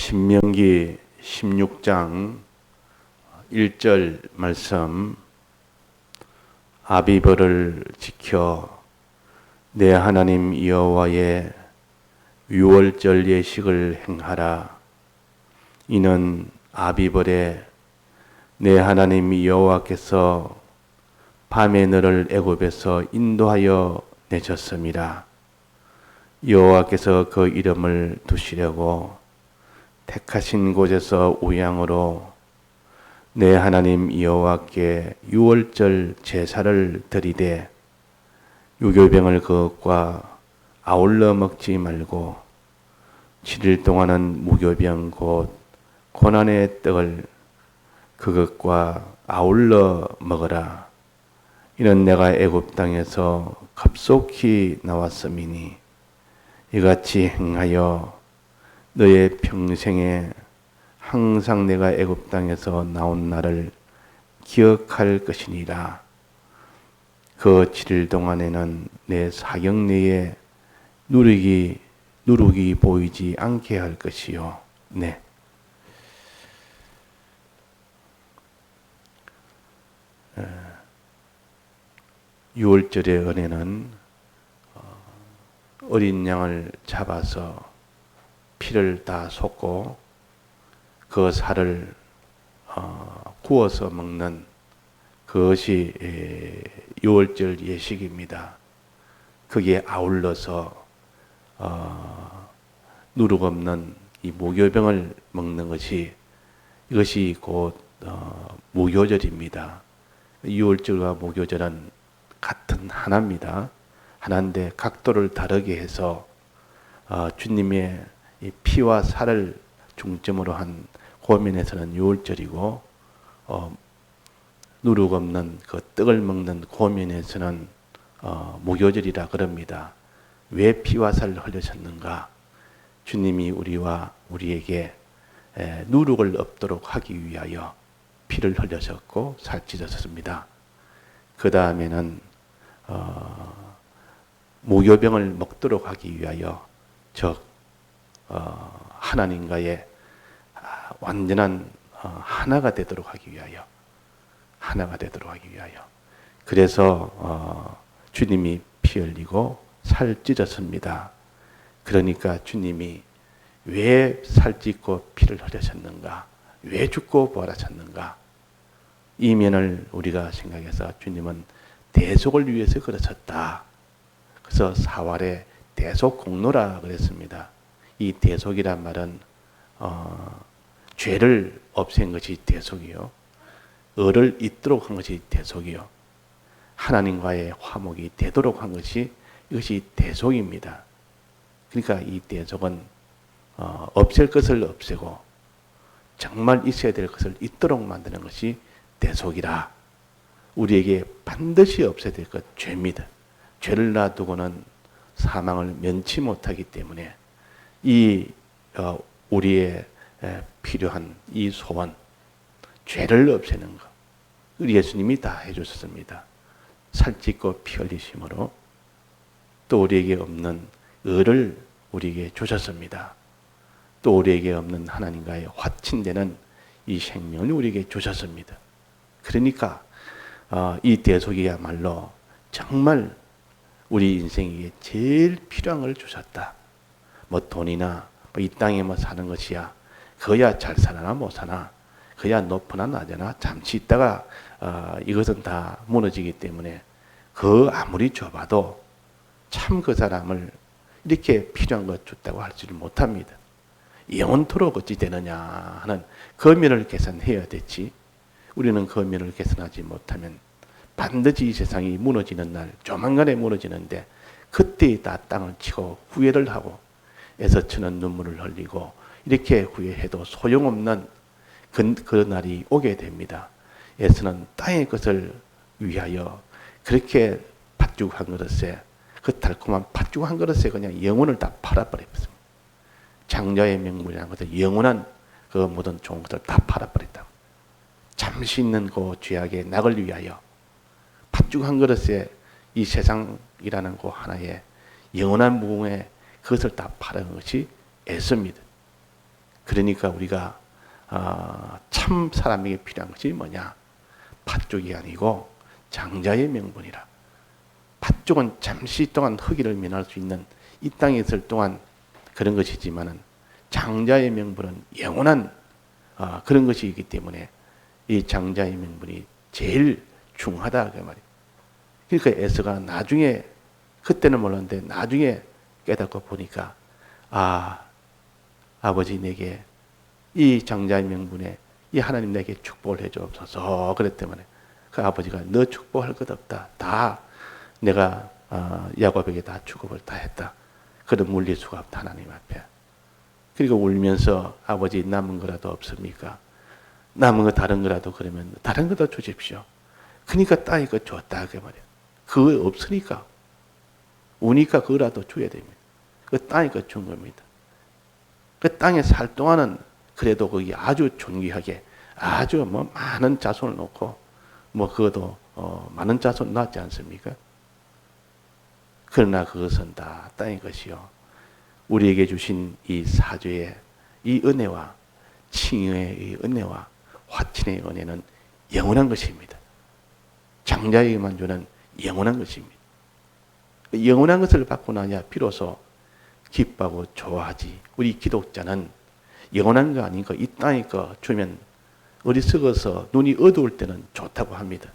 신명기 16장 1절 말씀. 아비벌을 지켜 내 하나님 여호와의 유월절 예식을 행하라. 이는 아비벌에 내 하나님 여호와께서 밤에 너를 애굽에서 인도하여 내셨음이라. 여호와께서 그 이름을 두시려고 택하신 곳에서 우양으로 내 하나님 여호와께 유월절 제사를 드리되 유교병을 그것과 아울러 먹지 말고 7일 동안은 무교병 곧 고난의 떡을 그것과 아울러 먹으라. 이는 내가 애굽 땅에서 급속히 나왔음이니 이같이 행하여 너의 평생에 항상 내가 애굽 땅에서 나온 날을 기억할 것이니라. 그 7일 동안에는 내 사경 내에 누룩이 보이지 않게 할 것이요. 네. 유월절의 은혜는 어린 양을 잡아서 피를 다 쏟고 그 살을 구워서 먹는 그것이 유월절 예식입니다. 거기에 아울러서 누룩 없는 이 무교병을 먹는 것이 이것이 곧 무교절입니다. 유월절과 무교절은 같은 하나입니다. 하나인데 각도를 다르게 해서 주님의 이 피와 살을 중점으로 한 고면에서는 유월절이고 누룩 없는 그 떡을 먹는 고면에서는 무교절이라 그럽니다. 왜 피와 살을 흘리셨는가? 주님이 우리에게 누룩을 없도록 하기 위하여 피를 흘리셨고 살찌셨습니다. 그 다음에는 무교병을 먹도록 하기 위하여 즉 하나님과의 완전한 하나가 되도록 하기 위하여 그래서 주님이 피 흘리고 살 찢었습니다. 그러니까 주님이 왜 살 찢고 피를 흘리셨는가? 왜 죽고 부활하셨는가? 이 면을 우리가 생각해서 주님은 대속을 위해서 그러셨다. 그래서 사활의 대속 공로라 그랬습니다. 이 대속이란 말은 죄를 없앤 것이 대속이요. 의를 잇도록 한 것이 대속이요. 하나님과의 화목이 되도록 한 것이 이것이 대속입니다. 그러니까 이 대속은 없앨 것을 없애고 정말 있어야 될 것을 있도록 만드는 것이 대속이라. 우리에게 반드시 없애야 될 것 죄입니다. 죄를 놔두고는 사망을 면치 못하기 때문에 이 우리의 필요한 이 소원, 죄를 없애는 것, 우리 예수님이 다 해주셨습니다. 살찢고 피 흘리심으로 또 우리에게 없는 의를 우리에게 주셨습니다. 또 우리에게 없는 하나님과의 화친되는 이 생명을 우리에게 주셨습니다. 그러니까 이 대속이야말로 정말 우리 인생에게 제일 필요한 걸 주셨다. 뭐 돈이나 이 땅에 뭐 사는 것이야. 그야 잘 사나 못 사나. 그야 높으나 낮으나 잠시 있다가 이것은 다 무너지기 때문에 그 아무리 줘봐도 참 그 사람을 이렇게 필요한 것 줬다고 할 줄 못합니다. 영원토록 어찌 되느냐 하는 그 면을 개선해야 됐지. 우리는 그 면을 개선하지 못하면 반드시 이 세상이 무너지는 날 조만간에 무너지는데 그때 다 땅을 치고 후회를 하고 애서치는 눈물을 흘리고 이렇게 후회해도 소용없는 그 날이 오게 됩니다. 애서는 땅의 것을 위하여 그렇게 팥죽 한 그릇에 그 달콤한 팥죽 한 그릇에 그냥 영혼을 다 팔아버렸습니다. 장자의 명물이라는 것을 영원한 그 모든 좋은 것을 다 팔아버렸다. 잠시 있는 그 죄악의 낙을 위하여 팥죽 한 그릇에 이 세상이라는 그 하나의 영원한 무궁에 그것을 다 팔은 것이 애씁니다. 그러니까 우리가 참 사람에게 필요한 것이 뭐냐? 팥죽이 아니고 장자의 명분이라. 팥죽은 잠시 동안 허기를 면할 수 있는 이 땅에 있을 동안 그런 것이지만은 장자의 명분은 영원한 그런 것이기 때문에 이 장자의 명분이 제일 중하다 그 말이에요. 그러니까 에서가 나중에 그때는 몰랐는데 나중에 깨닫고 보니까 아버지 내게 이 장자의 명분에 이 하나님 내게 축복을 해주옵소서 그랬더니 그 아버지가 너 축복할 것 없다. 다 내가 야곱에게 다 축복을 다 했다. 그런 물리수가 없다 하나님 앞에. 그리고 울면서 아버지 남은 거라도 없습니까? 남은 거 다른 거라도 그러면 다른 거도 주십시오. 그러니까 땅에 거 줬다 그 말이야. 그거 없으니까 우니까 그거라도 줘야 됩니다. 그 땅에 거 준 겁니다. 그 땅에 살 동안은 그래도 거기 아주 존귀하게 아주 뭐 많은 자손을 놓고 뭐 그것도 많은 자손 낳지 않습니까? 그러나 그것은 다 땅의 것이요. 우리에게 주신 이 사죄의 이 은혜와 칭의의 이 은혜와 화친의 은혜는 영원한 것입니다. 장자에게만 주는 영원한 것입니다. 영원한 것을 받고 나야 비로소 기뻐하고 좋아하지. 우리 기독자는 영원한 거 아닌 거, 이 땅의 거 주면 어리석어서 눈이 어두울 때는 좋다고 합니다.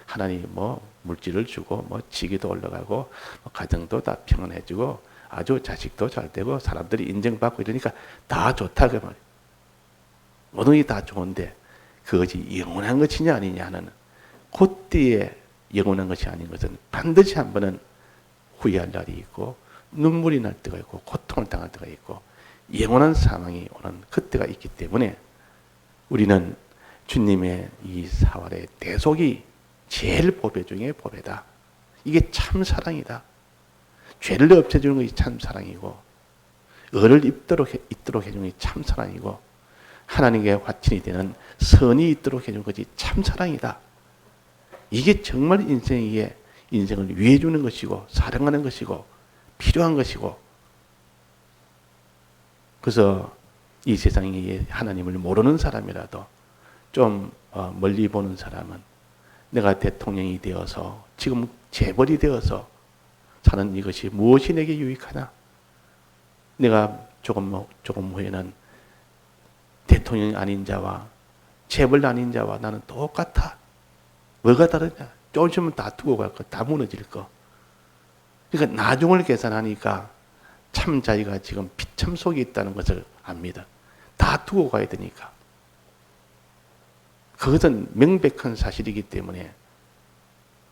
하나님 뭐 물질을 주고 뭐 지기도 올라가고 가정도 다 평안해지고 아주 자식도 잘 되고 사람들이 인정받고 이러니까 다 좋다 그 말이에요. 모든 게 다 좋은데 그것이 영원한 것이냐 아니냐는 그때에 영원한 것이 아닌 것은 반드시 한 번은 후회할 날이 있고 눈물이 날 때가 있고 고통을 당할 때가 있고 영원한 사망이 오는 그때가 있기 때문에 우리는 주님의 이 사활의 대속이 제일 보배 중에 보배다. 이게 참 사랑이다. 죄를 없애주는 것이 참 사랑이고 의를 있도록 해주는 것이 참 사랑이고 하나님께 화친이 되는 선이 있도록 해주는 것이 참 사랑이다. 이게 정말 인생을 위해 주는 것이고 사랑하는 것이고 필요한 것이고 그래서 이 세상에 하나님을 모르는 사람이라도 좀 멀리 보는 사람은 내가 대통령이 되어서 지금 재벌이 되어서 사는 이것이 무엇이 내게 유익하나? 내가 조금 후에는 대통령이 아닌 자와 재벌 아닌 자와 나는 똑같아. 뭐가 다르냐? 조금 있으면 다 두고 갈 거, 다 무너질 거. 그러니까 나중을 계산하니까 참 자기가 지금 비참 속에 있다는 것을 압니다. 다 두고 가야 되니까. 그것은 명백한 사실이기 때문에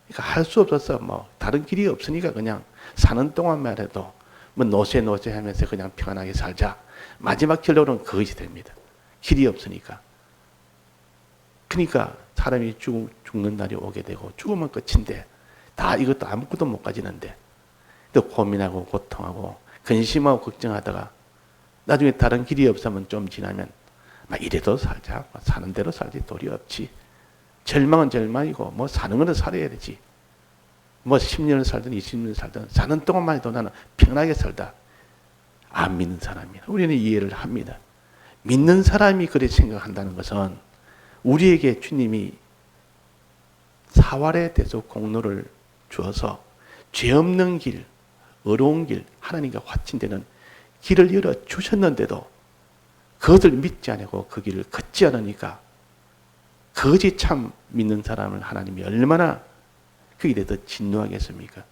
그러니까 할 수 없어서 뭐 다른 길이 없으니까 그냥 사는 동안만 해도 뭐 노세 하면서 그냥 평안하게 살자. 마지막 결론은 그것이 됩니다. 길이 없으니까. 그러니까 사람이 죽는 날이 오게 되고 죽으면 끝인데 다 이것도 아무것도 못 가지는데 또 고민하고 고통하고 근심하고 걱정하다가 나중에 다른 길이 없으면 좀 지나면 막 이래도 살자. 사는 대로 살지 도리 없지. 절망은 절망이고 뭐 사는 거는 살아야 되지. 뭐 10년을 살든 20년을 살든 사는 동안만 해도 나는 편하게 살다. 안 믿는 사람이라 우리는 이해를 합니다. 믿는 사람이 그렇게 생각한다는 것은 우리에게 주님이 사활의 대속 공로를 주어서 죄 없는 길, 어려운 길, 하나님과 화친되는 길을 열어 주셨는데도 그것을 믿지 않고 그 길을 걷지 않으니까 그것이 참 믿는 사람을 하나님이 얼마나 그 일에 더 진노하겠습니까?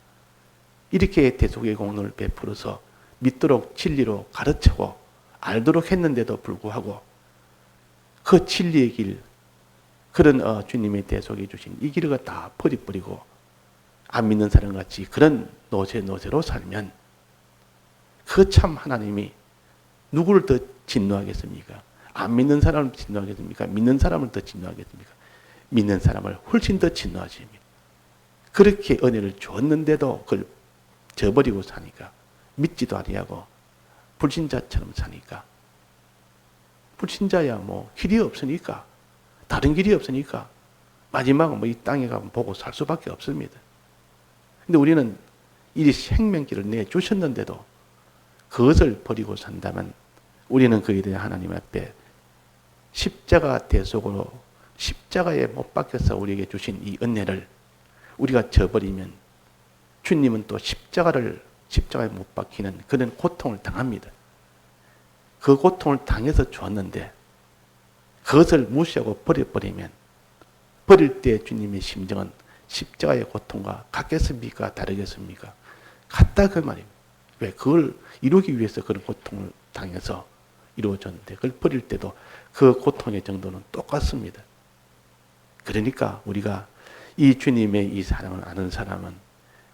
이렇게 대속의 공로를 베풀어서 믿도록 진리로 가르치고 알도록 했는데도 불구하고 그 진리의 길, 그런 주님의 대속해 주신 이 길을 다 버리고 안 믿는 사람같이 그런 노세로 살면 그 참 하나님이 누구를 더 진노하겠습니까? 안 믿는 사람을 진노하겠습니까? 믿는 사람을 더 진노하겠습니까? 믿는 사람을 훨씬 더 진노하십니다. 그렇게 은혜를 줬는데도 그걸 저버리고 사니까 믿지도 아니하고 불신자처럼 사니까 불신자야 뭐 길이 없으니까 다른 길이 없으니까 마지막은 뭐 이 땅에 가면 보고 살 수밖에 없습니다. 근데 우리는 이 생명길을 내주셨는데도 그것을 버리고 산다면 우리는 그에 대해 하나님 앞에 십자가 대속으로 십자가에 못 박혀서 우리에게 주신 이 은혜를 우리가 저버리면 주님은 또 십자가에 못 박히는 그런 고통을 당합니다. 그 고통을 당해서 주었는데 그것을 무시하고 버려버리면 버릴 때 주님의 심정은 십자가의 고통과 같겠습니까? 다르겠습니까? 같다 그 말입니다. 왜? 그걸 이루기 위해서 그런 고통을 당해서 이루어졌는데 그걸 버릴 때도 그 고통의 정도는 똑같습니다. 그러니까 우리가 이 주님의 이 사랑을 아는 사람은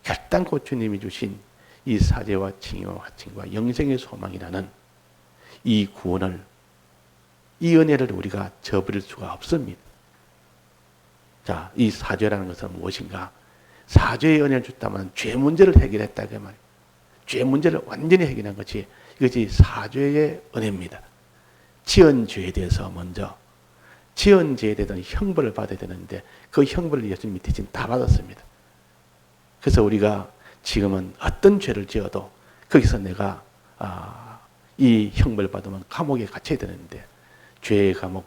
결단코 주님이 주신 이 사죄와 칭의와 화칭과 영생의 소망이라는 이 구원을, 이 은혜를 우리가 저버릴 수가 없습니다. 자, 이 사죄라는 것은 무엇인가? 사죄의 은혜를 줬다면 죄 문제를 해결했다 그 말이에요. 죄 문제를 완전히 해결한 것이 이것이 사죄의 은혜입니다. 지은 죄에 대해서 먼저 지은 죄에 대해서는 형벌을 받아야 되는데 그 형벌을 예수님이 대신 다 받았습니다. 그래서 우리가 지금은 어떤 죄를 지어도 거기서 내가 이 형벌 받으면 감옥에 갇혀야 되는데 죄의 감옥,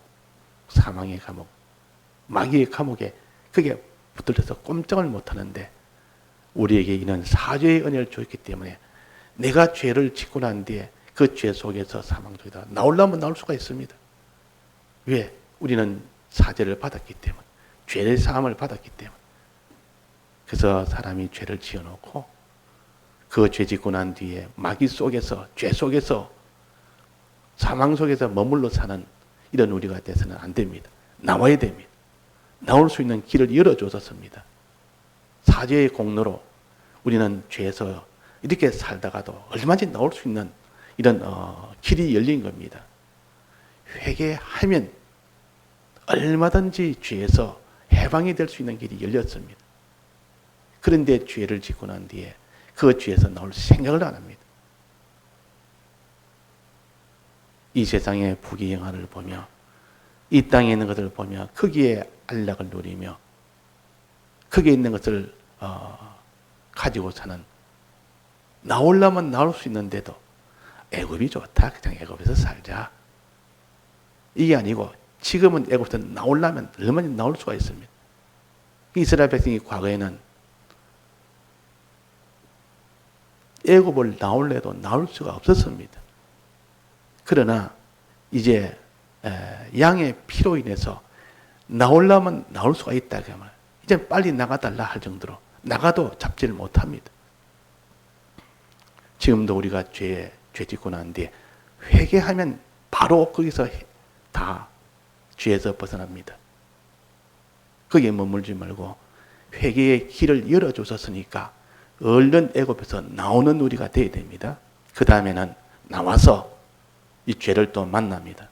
사망의 감옥, 마귀의 감옥에 그게 붙들려서 꼼짝을 못하는데 우리에게 이는 사죄의 은혜를 줬기 때문에 내가 죄를 짓고 난 뒤에 그 죄 속에서 사망 속에다 나오려면 나올 수가 있습니다. 왜? 우리는 사죄를 받았기 때문에, 죄의 사함을 받았기 때문에. 그래서 사람이 죄를 지어놓고 그 죄 짓고 난 뒤에 마귀 속에서, 죄 속에서, 사망 속에서 머물러 사는 이런 우리가 돼서는 안 됩니다. 나와야 됩니다. 나올 수 있는 길을 열어줬었습니다. 사죄의 공로로 우리는 죄에서 이렇게 살다가도 얼마든지 나올 수 있는 이런 길이 열린 겁니다. 회개하면 얼마든지 죄에서 해방이 될 수 있는 길이 열렸습니다. 그런데 죄를 짓고 난 뒤에 그 죄에서 나올 생각을 안 합니다. 이 세상의 부귀영화를 보며 이 땅에 있는 것을 보며 거기에 안락을 누리며 거기에 있는 것을 가지고 사는, 나오려면 나올 수 있는데도 애굽이 좋다, 그냥 애굽에서 살자, 이게 아니고 지금은 애굽에서 나오려면 얼마든지 나올 수가 있습니다. 이스라엘 백성이 과거에는 애굽을 나올래도 나올 수가 없었습니다. 그러나 이제 양의 피로 인해서 나오려면 나올 수가 있다 그 말. 이제 빨리 나가달라 할 정도로 나가도 잡지를 못합니다. 지금도 우리가 죄 짓고 난 뒤에 회개하면 바로 거기서 다 죄에서 벗어납니다. 거기에 머물지 말고 회개의 길을 열어주셨으니까 얼른 애굽에서 나오는 우리가 되어야 됩니다. 그 다음에는 나와서 이 죄를 또 만납니다.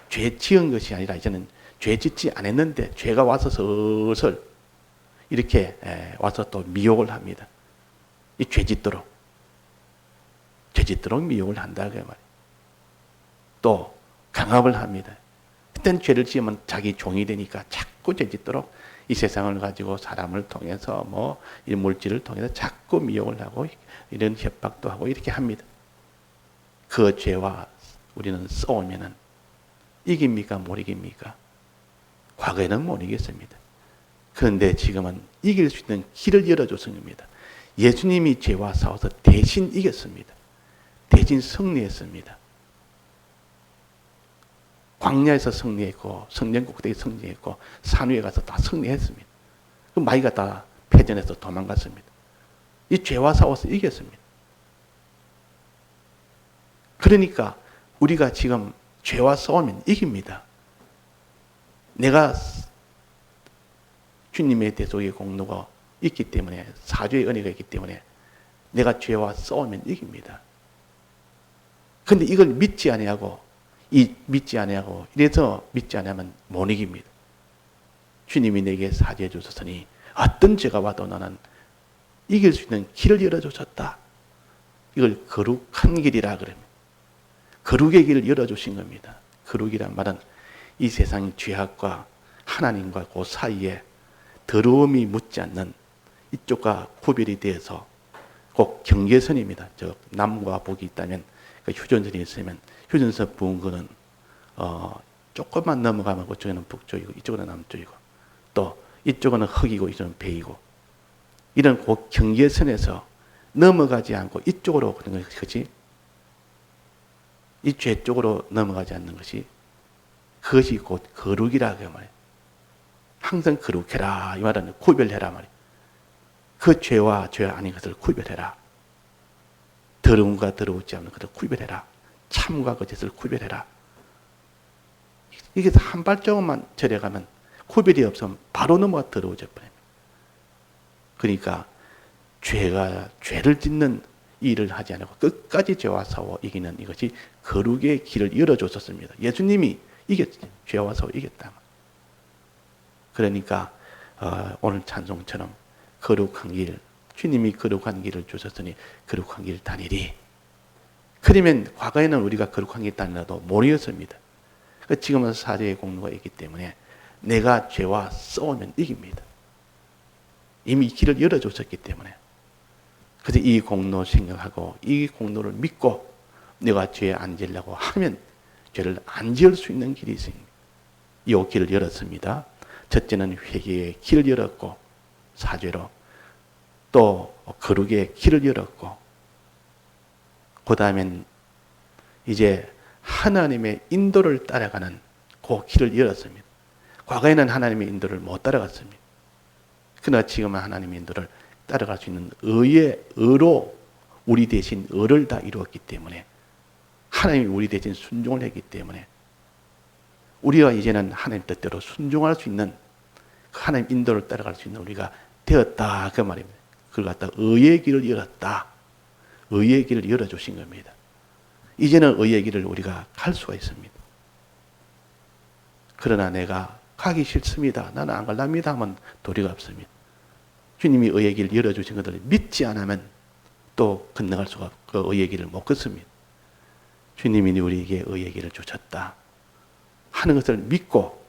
죄 지은 것이 아니라 이제는 죄 짓지 않았는데 죄가 와서 슬슬 이렇게 와서 또 미혹을 합니다. 이 죄 짓도록 미혹을 한다 그 말이에요. 또 강압을 합니다. 그때는 죄를 지으면 자기 종이 되니까 자꾸 죄 짓도록 이 세상을 가지고 사람을 통해서 이 물질을 통해서 자꾸 미혹을 하고 이런 협박도 하고 이렇게 합니다. 그 죄와 우리는 싸우면은 이깁니까? 못 이깁니까? 과거에는 못 이겼습니다. 그런데 지금은 이길 수 있는 길을 열어줬습니다. 예수님이 죄와 싸워서 대신 이겼습니다. 대신 승리했습니다. 광야에서 승리했고 성전국대에 승리했고 산 위에 가서 다 승리했습니다. 그 마귀가 다 패전해서 도망갔습니다. 이 죄와 싸워서 이겼습니다. 그러니까 우리가 지금 죄와 싸우면 이깁니다. 내가 주님의 대속의 공로가 있기 때문에, 사죄의 은혜가 있기 때문에 내가 죄와 싸우면 이깁니다. 그런데 이걸 믿지 아니하고 이래서 믿지 않으면 못 이깁니다. 주님이 내게 사죄해 주셨으니 어떤 죄가 와도 나는 이길 수 있는 길을 열어주셨다. 이걸 거룩한 길이라 그럽니다. 거룩의 길을 열어주신 겁니다. 거룩이란 말은 이 세상의 죄악과 하나님과 그 사이에 더러움이 묻지 않는 이쪽과 구별이 되어서 꼭 경계선입니다. 저 남과 북이 있다면 휴전선이 있으면 휴전선 부은 거는 조금만 넘어가면 그쪽에는 북쪽이고 이쪽은 남쪽이고 또 이쪽은 흙이고 이쪽은 배이고 이런 그 경계선에서 넘어가지 않고 이쪽으로 그런 것이 이 죄 쪽으로 넘어가지 않는 것이 그것이 곧 거룩이라 그 말이에요. 항상 거룩해라 이 말은 구별해라 말이에요. 그 죄와 죄 아닌 것을 구별해라. 더러움과 더러우지 않는 것을 구별해라. 참과 거짓을 구별해라. 이게 한 발자국만 절해가면 구별이 없으면 바로 넘어가 더러워져 버립니다. 그러니까 죄를 짓는 일을 하지 않고 끝까지 죄와 싸워 이기는 이것이 거룩의 길을 열어줬었습니다. 예수님이 죄와 싸워 이겼다. 그러니까 오늘 찬송처럼 거룩한 길, 주님이 거룩한 길을 주셨으니 거룩한 길 다니리. 그러면 과거에는 우리가 거룩한 길 다니라도 모르겠습니다. 지금은 사죄의 공로가 있기 때문에 내가 죄와 싸우면 이깁니다. 이미 길을 열어줬었기 때문에. 그래서 이 공로 생각하고 이 공로를 믿고 내가 죄 안 지으려고 하면 죄를 안 지을 수 있는 길이 있습니다. 이 길을 열었습니다. 첫째는 회개의 길을 열었고 사죄로 또 거룩의 길을 열었고 그 다음엔 이제 하나님의 인도를 따라가는 그 길을 열었습니다. 과거에는 하나님의 인도를 못 따라갔습니다. 그러나 지금은 하나님의 인도를 따라갈 수 있는 의로 우리 대신 의를 다 이루었기 때문에 하나님이 우리 대신 순종을 했기 때문에 우리가 이제는 하나님 뜻대로 순종할 수 있는 하나님 인도를 따라갈 수 있는 우리가 되었다 그 말입니다. 그걸 갖다 의의 길을 열었다. 의의 길을 열어주신 겁니다. 이제는 의의 길을 우리가 갈 수가 있습니다. 그러나 내가 가기 싫습니다. 나는 안 갈랍니다 하면 도리가 없습니다. 주님이 의의 길을 열어주신 것을 믿지 않으면 또 건너갈 수가 없고 그 의의 길을 못 걷습니다. 주님이 우리에게 의의 길을 주셨다 하는 것을 믿고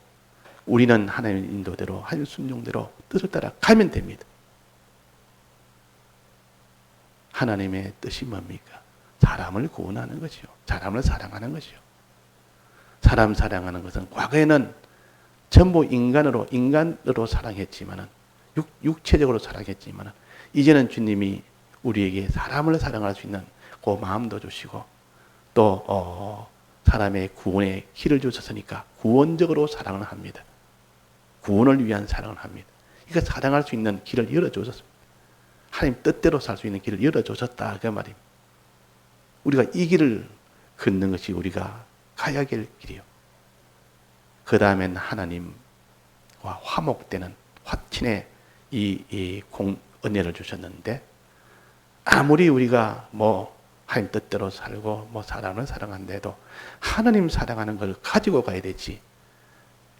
우리는 하나님의 인도대로 하나님의 순종대로 뜻을 따라 가면 됩니다. 하나님의 뜻이 뭡니까? 사람을 구원하는 것이요. 사람을 사랑하는 것이요. 사람 사랑하는 것은 과거에는 전부 인간으로 사랑했지만은 육체적으로 사랑했지만은 이제는 주님이 우리에게 사람을 사랑할 수 있는 그 마음도 주시고 또 사람의 구원의 길을 주셨으니까 구원적으로 사랑을 합니다. 구원을 위한 사랑을 합니다. 그러니까 사랑할 수 있는 길을 열어주셨습니다. 하나님 뜻대로 살 수 있는 길을 열어주셨다 그 말입니다. 우리가 이 길을 걷는 것이 우리가 가야 될 길이요. 그 다음엔 하나님과 화목되는 화친의 은혜를 주셨는데 아무리 우리가 하나님 뜻대로 살고 사람을 사랑한데도 하나님 사랑하는 걸 가지고 가야 되지.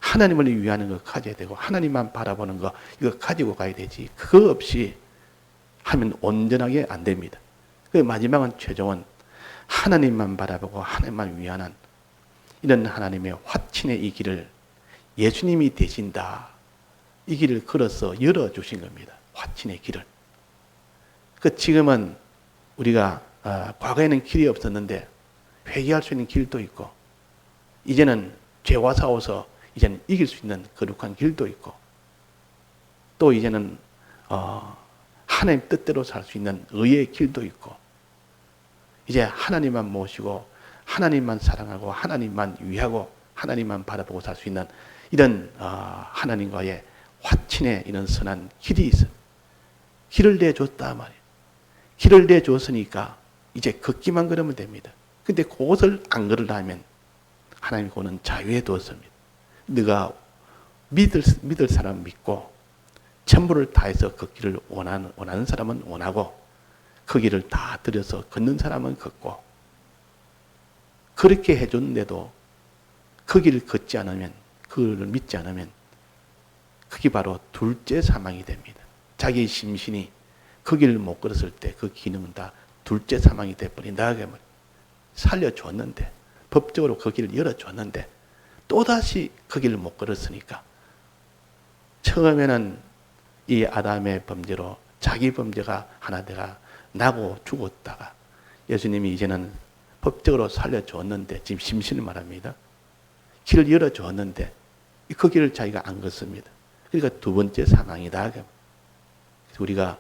하나님을 위하는 걸 가져야 되고 하나님만 바라보는 거 이거 가지고 가야 되지. 그거 없이 하면 온전하게 안 됩니다. 그 마지막은 최종은 하나님만 바라보고 하나님만 위하는 이런 하나님의 화친의 이 길을 예수님이 되신다. 이 길을 걸어서 열어주신 겁니다. 화친의 길을. 지금은 우리가 과거에는 길이 없었는데 회개할 수 있는 길도 있고 이제는 죄와 싸워서 이제는 이길 수 있는 거룩한 길도 있고 또 이제는 하나님 뜻대로 살 수 있는 의의 길도 있고 이제 하나님만 모시고 하나님만 사랑하고 하나님만 위하고 하나님만 바라보고 살 수 있는 이런 하나님과의 화친의 이런 선한 길이 있어요. 길을 내줬다 말이에요. 길을 내줬으니까 이제 걷기만 걸으면 됩니다. 근데 그것을 안 걸으려면 하나님이 그거는 자유에 두었습니다. 네가 믿을 사람 믿고 전부를 다해서 걷기를 원하는 사람은 원하고 그 길을 다 들여서 걷는 사람은 걷고 그렇게 해줬는데도 그 길을 걷지 않으면 그를 믿지 않으면 그게 바로 둘째 사망이 됩니다. 자기 심신이 그 길을 못 걸었을 때 그 기능은 다 둘째 사망이 돼버린다. 살려줬는데 법적으로 그 길을 열어줬는데 또다시 그 길을 못 걸었으니까 처음에는 이 아담의 범죄로 자기 범죄가 하나 되가 나고 죽었다가 예수님이 이제는 법적으로 살려줬는데, 지금 심신을 말합니다. 길을 열어줬는데 그 길을 자기가 안 걷습니다. 그러니까 두 번째 사망이다. 그래서 우리가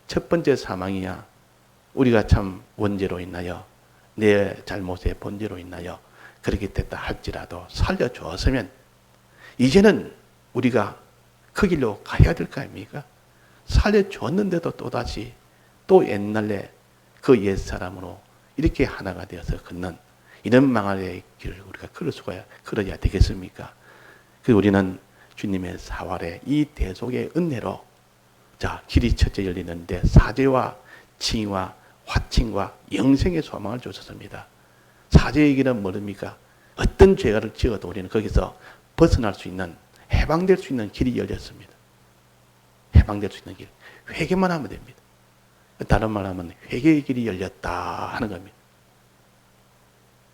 첫 번째 사망이야 우리가 참 원죄로 있나요? 내 잘못의 본죄로 있나요? 그렇게 됐다 할지라도 살려줬으면 이제는 우리가 그 길로 가야 될 거 아닙니까? 살려줬는데도 또다시 또 옛날에 그 옛사람으로 이렇게 하나가 되어서 걷는 이런 망할의 길을 우리가 걸어야 되겠습니까? 그래서 우리는 주님의 사활의 이 대속의 은혜로 자, 길이 첫째 열리는데 사죄와 칭의와 화칭과 영생의 소망을 주셨습니다. 사죄의 길은 뭐입니까? 어떤 죄를 지어도 우리는 거기서 벗어날 수 있는, 해방될 수 있는 길이 열렸습니다. 해방될 수 있는 길. 회개만 하면 됩니다. 다른 말 하면 회개의 길이 열렸다 하는 겁니다.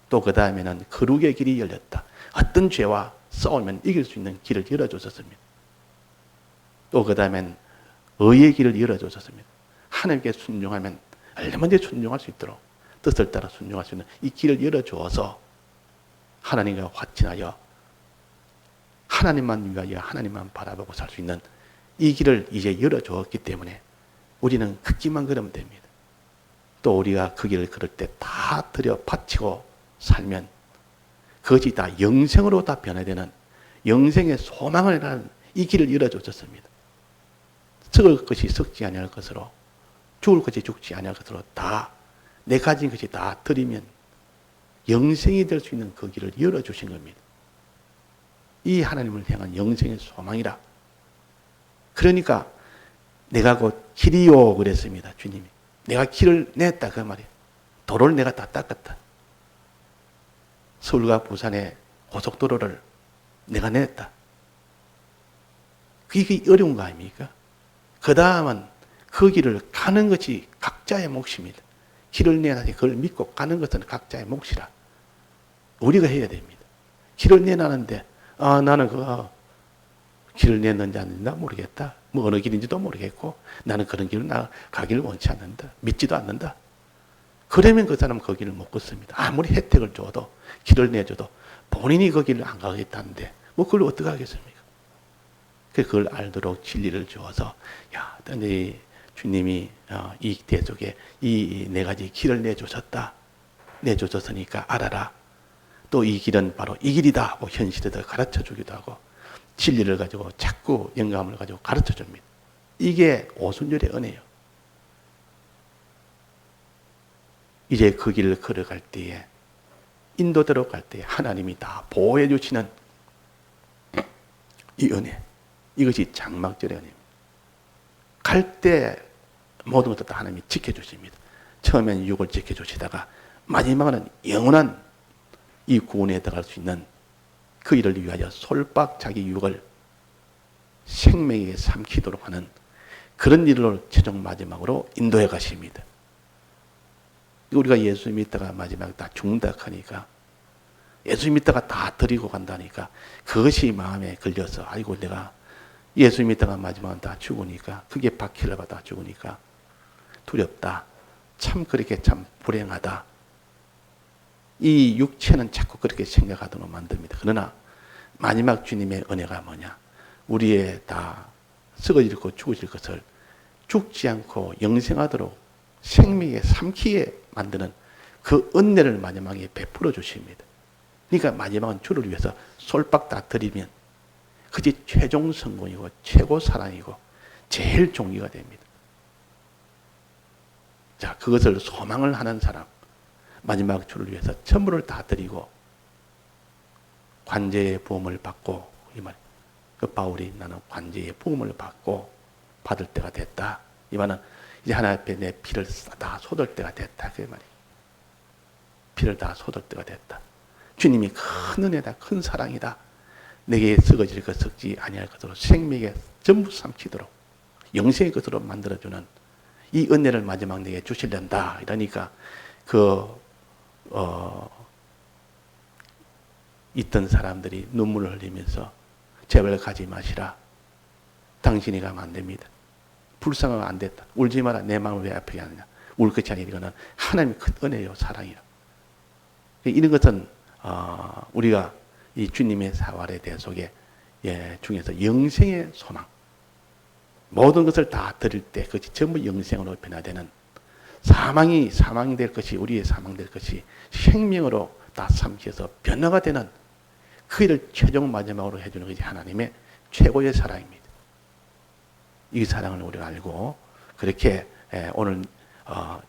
또 그 다음에는 거룩의 길이 열렸다. 어떤 죄와 싸우면 이길 수 있는 길을 열어주셨습니다. 또 그 다음엔 의의 길을 열어주셨습니다. 하나님께 순종하면 얼마든지 순종할 수 있도록 뜻을 따라 순종할 수 있는 이 길을 열어주어서 하나님과 화친하여 하나님만 위하여 하나님만 바라보고 살 수 있는 이 길을 이제 열어주었기 때문에 우리는 걷기만 걸으면 됩니다. 또 우리가 그 길을 걸을 때 다 들여 바치고 살면 그것이 다 영생으로 다 변화되는 영생의 소망을 하는 이 길을 열어주셨습니다. 썩을 것이 썩지 아니할 것으로 죽을 것이 죽지 아니할 것으로 다 내 가진 것이 다 드리면 영생이 될 수 있는 그 길을 열어주신 겁니다. 이 하나님을 향한 영생의 소망이라. 그러니까 내가 곧 길이요 그랬습니다. 주님이. 내가 길을 냈다 그 말이에요. 도로를 내가 다 닦았다. 서울과 부산의 고속도로를 내가 냈다. 그게 어려운 거 아닙니까? 그 다음은 그 길을 가는 것이 각자의 몫입니다. 길을 내놔서 그걸 믿고 가는 것은 각자의 몫이라. 우리가 해야 됩니다. 길을 내놨는데 나는 길을 냈는지 안 냈나 모르겠다. 뭐 어느 길인지도 모르겠고 나는 그런 길을 가기를 원치 않는다. 믿지도 않는다. 그러면 그 사람은 그 길을 못 걷습니다. 아무리 혜택을 줘도 길을 내줘도 본인이 그 길을 안 가겠다는데 뭐 그걸 어떻게 하겠습니까? 그걸 알도록 진리를 주어서 야, 네 주님이 이 대속에 이 네 가지 길을 내주셨다. 내주셨으니까 알아라. 또 이 길은 바로 이 길이다 하고 현실에서 가르쳐 주기도 하고 진리를 가지고 자꾸 영감을 가지고 가르쳐 줍니다. 이게 오순절의 은혜예요. 이제 그 길을 걸어갈 때에 인도대로 갈 때에 하나님이 다 보호해 주시는 이 은혜. 이것이 장막절의 은혜입니다. 갈 때 모든 것도 다 하나님이 지켜주십니다. 처음엔 육을 지켜주시다가 마지막은 영원한 이 구원에 들어갈 수 있는 그 일을 위하여 솔박 자기 육을 생명에 삼키도록 하는 그런 일을 최종 마지막으로 인도해 가십니다. 우리가 예수 믿다가 마지막에 다 죽는다 하니까 예수 믿다가 다 드리고 간다니까 그것이 마음에 걸려서 아이고 내가 예수 믿다가 마지막은 다 죽으니까 그게 박해를 받아 죽으니까 두렵다. 참 그렇게 참 불행하다. 이 육체는 자꾸 그렇게 생각하도록 만듭니다. 그러나 마지막 주님의 은혜가 뭐냐? 우리의 다 썩어지고 죽어질 것을 죽지 않고 영생하도록 생명에 삼키게 만드는 그 은혜를 마지막에 베풀어 주십니다. 그러니까 마지막은 주를 위해서 솔박 다 드리면 그게 최종 성공이고 최고 사랑이고 제일 종기가 됩니다. 자, 그것을 소망을 하는 사람, 마지막 주를 위해서 전부를 다 드리고 관제의 부음을 받고 이 말, 그 바울이 나는 관제의 부음을 받고 받을 때가 됐다. 이 말은 이제 하나님 앞에 내 피를 다 쏟을 때가 됐다. 그 말이. 피를 다 쏟을 때가 됐다. 주님이 큰 은혜다, 큰 사랑이다. 내게 썩어질 것 썩지 아니할 것으로 생명에 전부 삼키도록 영생의 것으로 만들어주는 이 은혜를 마지막 내게 주시련다. 이러니까 있던 사람들이 눈물을 흘리면서 제발 가지 마시라. 당신이 가면 안 됩니다. 불쌍하면 안 됐다. 울지 마라. 내 마음을 왜 아프게 하느냐. 울 것이 아니라 이거는 하나님의 큰 은혜요, 사랑이요. 이런 것은 우리가 이 주님의 사활의 대속에 중에서 영생의 소망, 모든 것을 다 드릴 때 그것이 전부 영생으로 변화되는, 사망이 될 것이, 우리의 사망될 것이 생명으로 다 삼켜서 변화가 되는 그 일을 최종 마지막으로 해주는 것이 하나님의 최고의 사랑입니다. 이 사랑을 우리가 알고 그렇게 오늘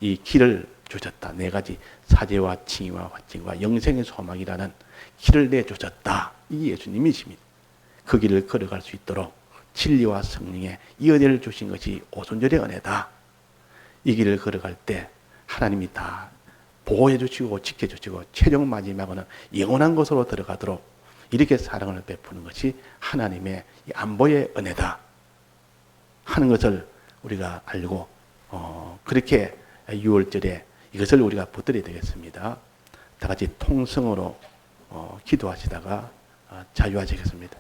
이 길을 주셨다. 네 가지 사제와 칭의와 화증과 영생의 소망이라는 길을 내주셨다. 이 예수님이십니다. 그 길을 걸어갈 수 있도록 진리와 성령의 이 은혜를 주신 것이 오순절의 은혜다. 이 길을 걸어갈 때 하나님이 다 보호해 주시고 지켜주시고 최종 마지막은 영원한 곳으로 들어가도록 이렇게 사랑을 베푸는 것이 하나님의 안보의 은혜다 하는 것을 우리가 알고 그렇게 6월절에 이것을 우리가 붙들어야 되겠습니다. 다 같이 통성으로 기도하시다가 자유하시겠습니다.